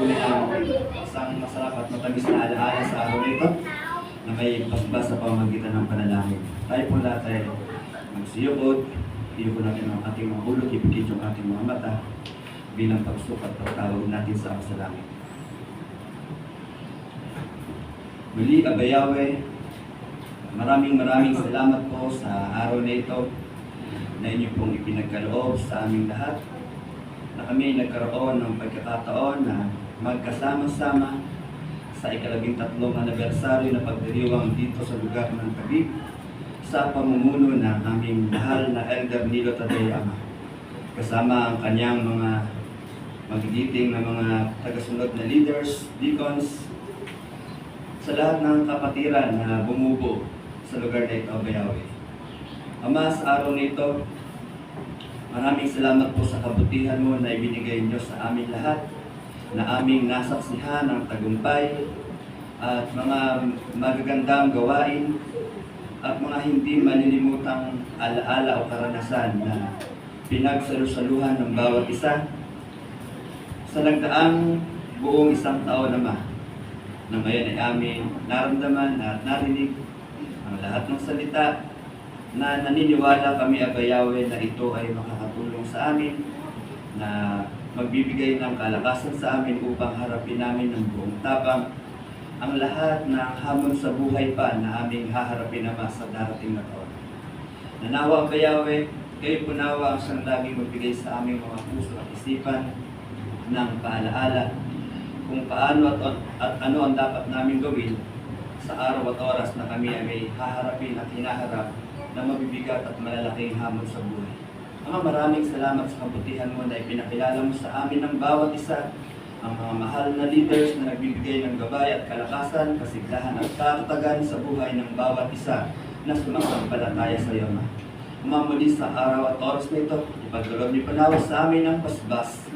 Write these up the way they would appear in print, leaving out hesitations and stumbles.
tunay ang isang masarap at matamis na alaala sa araw na ito na may basbas sa pamamagitan ng panalangin. Tayo po lahat ay magsiyukod, iyuko natin ang ating mga ulo, ipikit yung ating mga mata bilang pagsukat at pagtawag natin sa Ama sa Langit. Muli, Aba Yahweh, maraming salamat po sa araw na ito na inyo pong ipinagkaloob sa aming lahat, na kami ay nagkaroon ng pagkakataon na magkasama-sama sa ika-13 anibersaryo na pagdiriwang dito sa lugar ng Tabib sa pamumuno ng aming mahal na Elder Nilo Taday Ama, kasama ang kanyang mga magigiting na mga tagasunod na leaders, deacons, sa lahat ng kapatiran na bumubo sa lugar na ito, Aba Yahweh. Ama, sa araw na ito, maraming salamat po sa kabutihan mo na ibinigay niyo sa amin lahat, na aming nasaksihan ng tagumpay at mga magagandang gawain at mga hindi malilimutang alaala o karanasan na pinagsalusaluhan ng bawat isa sa nagdaang buong isang taon naman, na ngayon ay aming naramdaman at narinig ang lahat ng salita na naniniwala kami, Aba Yahweh, na ito ay makakatulong sa amin, na magbibigay ng kalakasan sa amin upang harapin namin ng buong tapang ang lahat ng hamon sa buhay pa na aming haharapin naman sa darating na taon. Nanawa, Aba Yahweh, kayo punawa ang siyang laging magbigay sa aming mga puso at isipan ng paalaala kung paano at ano ang dapat namin gawin sa araw at oras na kami ay may haharapin at hinaharap na mabibigat at malalaking hamon sa buhay. Ama, maraming salamat sa kabutihan mo na ipinakilala mo sa amin ng bawat isa, ang mga mahal na leaders na nagbibigay ng gabay at kalakasan, kasiglahan at katatagan sa buhay ng bawat isa na sumasampalataya sa iyo, Ama. Ama, muli sa araw at oras na ito, ipagdulog niyo panawa sa amin ang basbas,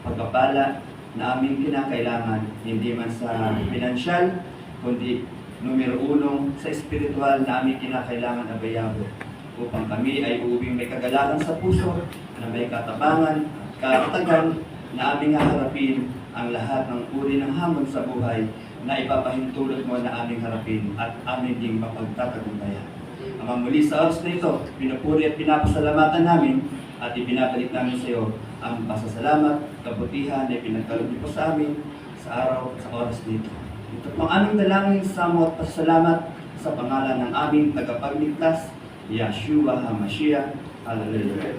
pagpapala na aming kinakailangan, hindi man sa pinansyal, kundi numero 1 sa espiritual na aming kinakailangan, Aba Yahweh, upang kami ay uuwing may kagalakan sa puso, na may katapangan at katatagan na aming haharapin ang lahat ng uri ng hamon sa buhay na ipapahintulot mo na aming harapin at aming ding mapagtatagumpayan. Ama, muli sa oras na ito, pinupuri at pinapasalamatan namin at ibinabalik namin sa iyo ang pasasalamat, kabutihan na pinagkaloob niyo po sa amin sa araw at sa oras nito. Ito pang aming dalangin, samo at pasasalamat sa pangalan ng aming tagapagligtas, Yeshua HaMashiach. Hallelujah.